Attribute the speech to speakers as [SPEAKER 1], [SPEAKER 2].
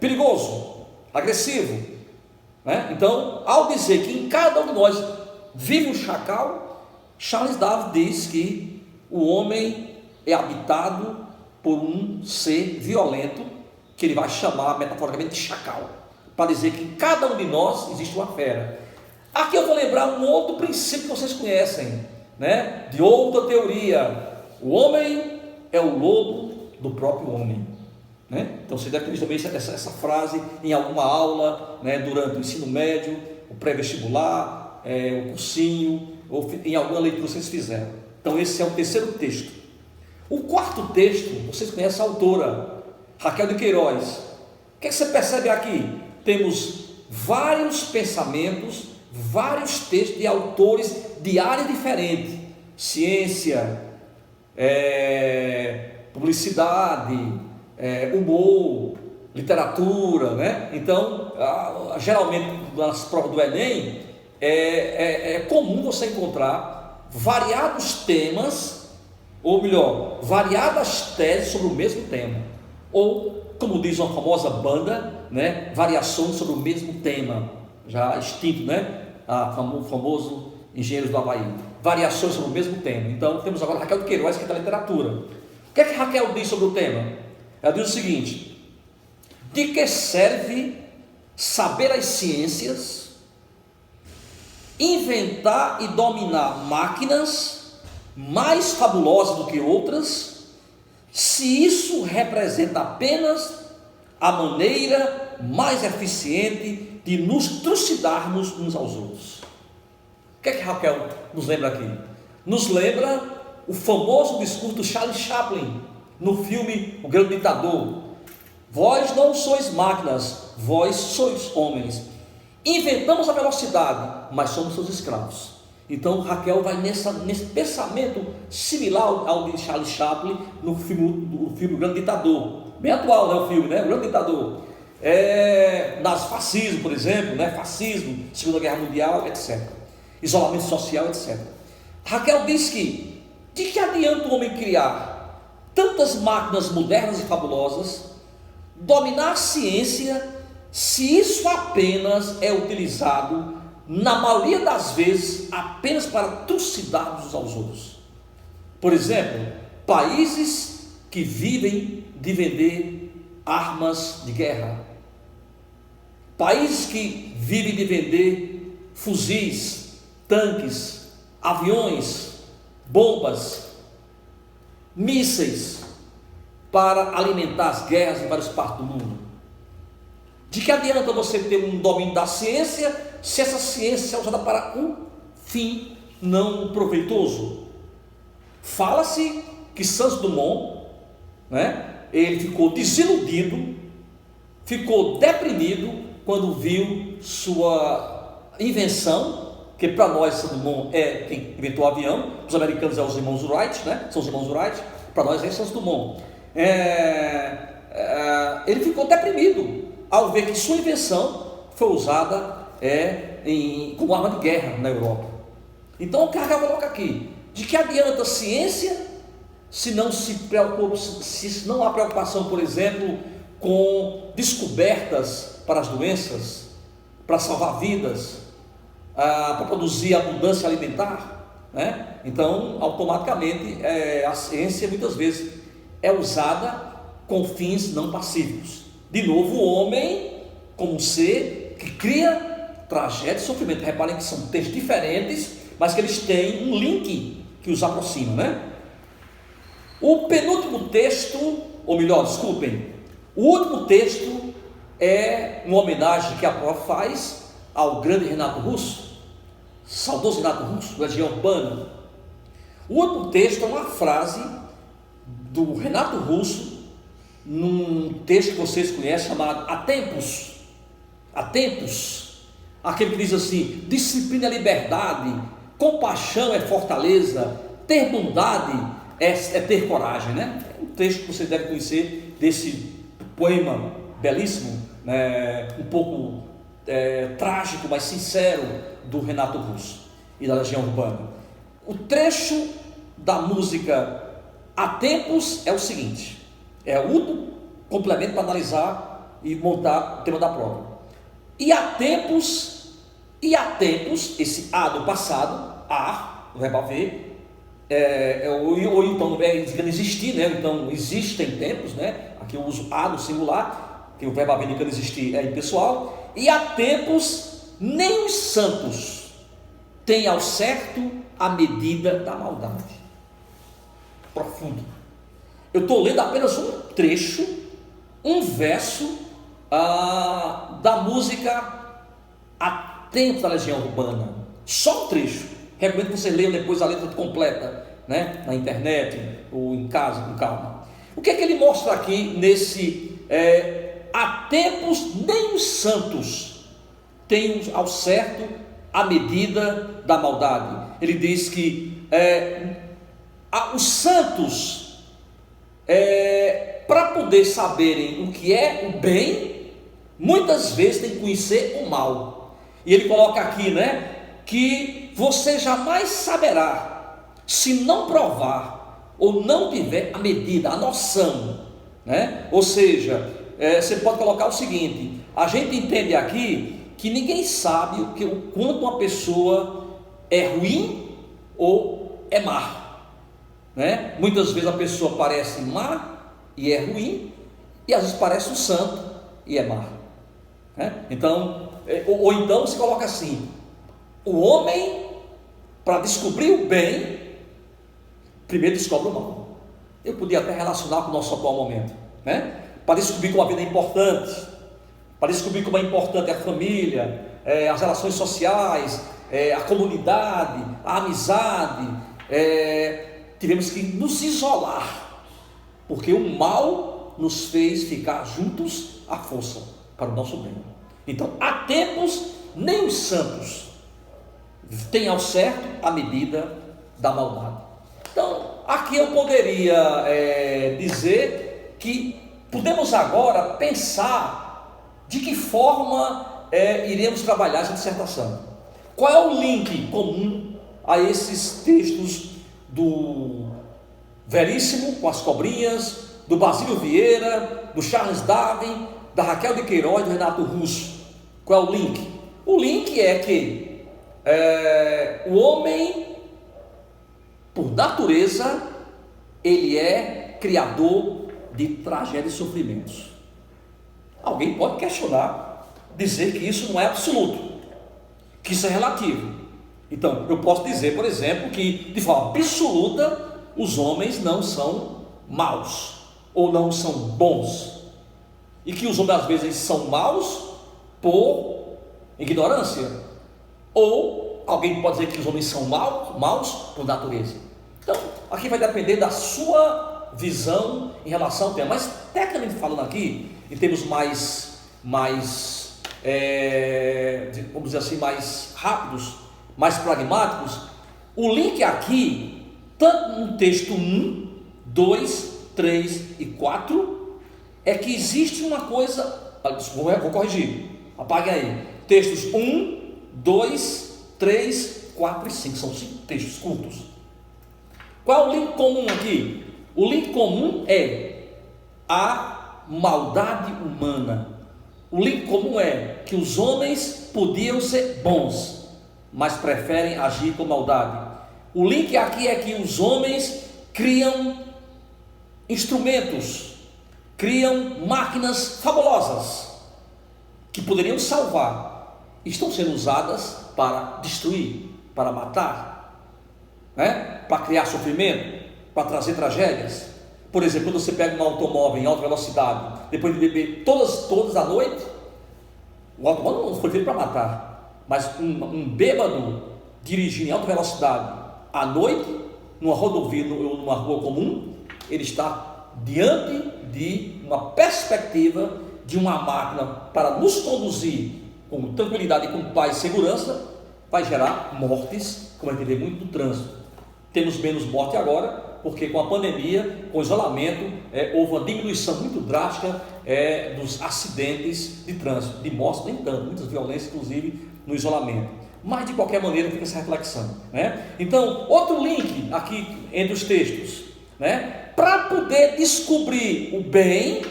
[SPEAKER 1] perigoso, agressivo, né? Então, ao dizer que em cada um de nós vive um chacal, Charles Darwin diz que o homem é habitado por um ser violento, que ele vai chamar metaforicamente de chacal, para dizer que em cada um de nós existe uma fera. Aqui eu vou lembrar um outro princípio que vocês conhecem, né? De outra teoria: o homem é o lobo do próprio homem, né? Então você deve ter visto também essa frase em alguma aula, né? Durante o ensino médio, o pré-vestibular, o cursinho, ou em alguma leitura que vocês fizeram. Então esse é o terceiro texto. O quarto texto, vocês conhecem a autora, Raquel de Queiroz. O que você percebe aqui? Temos vários pensamentos, vários textos de autores de áreas diferentes: ciência, publicidade, humor, literatura, né? Então, geralmente nas provas do Enem, é comum você encontrar variados temas, ou melhor, variadas teses sobre o mesmo tema, ou, como diz uma famosa banda, né, variações sobre o mesmo tema, já extinto, né? O famoso Engenheiros do Havaí, variações sobre o mesmo tema. Então temos agora Raquel de Queiroz, que é da literatura. O que é que Raquel diz sobre o tema? Ela diz o seguinte: de que serve saber as ciências, inventar e dominar máquinas mais fabulosas do que outras, se isso representa apenas a maneira mais eficiente de nos trucidarmos uns aos outros? O que é que Raquel nos lembra aqui? Nos lembra o famoso discurso do Charles Chaplin no filme O Grande Ditador: vós não sois máquinas, vós sois homens. Inventamos a velocidade, mas somos seus escravos. Então Raquel vai nesse pensamento similar ao de Charles Chaplin no filme O Grande Ditador, bem atual, né, o filme, né? O Grande Ditador. Nas fascismo, por exemplo, né? Fascismo, Segunda Guerra Mundial, etc. Isolamento social, etc. Raquel diz que de que adianta o homem criar tantas máquinas modernas e fabulosas, dominar a ciência, se isso apenas é utilizado, na maioria das vezes, apenas para trucidar uns aos outros. Por exemplo, países que vivem de vender armas de guerra, países que vivem de vender fuzis, tanques, aviões, bombas, mísseis, para alimentar as guerras em várias partes do mundo. De que adianta você ter um domínio da ciência, se essa ciência é usada para um fim não proveitoso? Fala-se que Santos Dumont, né, ele ficou desiludido, ficou deprimido quando viu sua invenção, que para nós Santos Dumont é quem inventou o avião, os americanos são os irmãos Wright, né? São os irmãos Wright, para nós é Santos Dumont. Ele ficou deprimido ao ver que sua invenção foi usada como arma de guerra na Europa. Então o cara coloca aqui: de que adianta a ciência se não há preocupação, por exemplo, com descobertas para as doenças, para salvar vidas, para produzir abundância alimentar, né? Então automaticamente a ciência muitas vezes é usada com fins não pacíficos. De novo, o homem como um ser que cria tragédia e sofrimento. Reparem que são textos diferentes, mas que eles têm um link que os aproxima, né? O penúltimo texto, ou melhor, desculpem, o último texto é uma homenagem que a prova faz ao grande Renato Russo, saudoso Renato Russo, Legião Urbana. O último texto é uma frase do Renato Russo, num texto que vocês conhecem, chamado Há Tempos, aquele que diz assim: disciplina é liberdade, compaixão é fortaleza, ter bondade é ter coragem, né? É um texto que vocês devem conhecer, desse poema belíssimo, né? Um pouco trágico, mas sincero, do Renato Russo e da Legião Urbana. O trecho da música Há Tempos é o seguinte, é o último complemento para analisar e montar o tema da prova. E há tempos, esse há do passado, há, o verbo haver, ou então não existir, né? Então existem tempos, né? Aqui eu uso há no singular, que o verbo haver não existir é impessoal. E há tempos, nem os santos têm ao certo a medida da maldade. Profundo. Eu estou lendo apenas um trecho, um verso da música Há Tempos da Legião Urbana. Só um trecho. Recomendo que você leia depois a letra completa, né? Na internet ou em casa, com calma. O que é que ele mostra aqui nesse há tempos nem os santos têm ao certo a medida da maldade. Ele diz que os santos, para poder saberem o que é o bem, muitas vezes tem que conhecer o mal. E ele coloca aqui, né, que você jamais saberá se não provar ou não tiver a medida, a noção, né? Ou seja, você pode colocar o seguinte: a gente entende aqui que ninguém sabe o quanto uma pessoa é ruim ou é má, né? Muitas vezes a pessoa parece má e é ruim, e às vezes parece um santo e é má, né? Então, ou então se coloca assim: o homem, para descobrir o bem, primeiro descobre o mal. Eu podia até relacionar com o nosso atual momento, né? Para descobrir como a vida é importante, para descobrir como é importante a família, as relações sociais, a comunidade, a amizade, tivemos que nos isolar, porque o mal nos fez ficar juntos à força para o nosso bem. Então, há tempos nem os santos têm ao certo a medida da maldade. Então, aqui eu poderia dizer que podemos agora pensar de que forma iremos trabalhar essa dissertação. Qual é o link comum a esses textos do Veríssimo com as cobrinhas, do Basílio Vieira, do Charles Darwin, da Raquel de Queiroz, do Renato Russo? Qual é o link? O link é que o homem, por natureza, ele é criador de tragédias e sofrimentos. Alguém pode questionar, dizer que isso não é absoluto, que isso é relativo. Então, eu posso dizer, por exemplo, que de forma absoluta os homens não são maus ou não são bons, e que os homens às vezes são maus por ignorância, ou alguém pode dizer que os homens são maus por natureza. Então, aqui vai depender da sua visão em relação ao tema. Mas, tecnicamente falando aqui, em termos mais vamos dizer assim, mais rápidos, mais pragmáticos, o link aqui, tanto no texto 1, 2, 3 e 4, é que existe uma coisa. Vou corrigir, apague aí. Textos 1, 2, 3, 4 e 5, são 5 textos curtos. Qual é o link comum aqui? O link comum é a maldade humana. O link comum é que os homens podiam ser bons, mas preferem agir com maldade. O link aqui é que os homens criam instrumentos, criam máquinas fabulosas que poderiam salvar, estão sendo usadas para destruir, para matar, né? Para criar sofrimento, para trazer tragédias. Por exemplo, quando você pega um automóvel em alta velocidade, depois de beber todas à noite, o automóvel não foi feito para matar, mas um bêbado dirigindo em alta velocidade à noite, numa rodovia ou numa rua comum, ele está diante de uma perspectiva de uma máquina para nos conduzir com tranquilidade, com paz e segurança, vai gerar mortes, como a gente vê muito no trânsito. Temos menos morte agora, porque com a pandemia, com o isolamento, houve uma diminuição muito drástica dos acidentes de trânsito, de mortes nem tanto, muitas violências inclusive no isolamento. Mas de qualquer maneira fica essa reflexão, né? Então, outro link aqui entre os textos, né? Para poder descobrir o bem,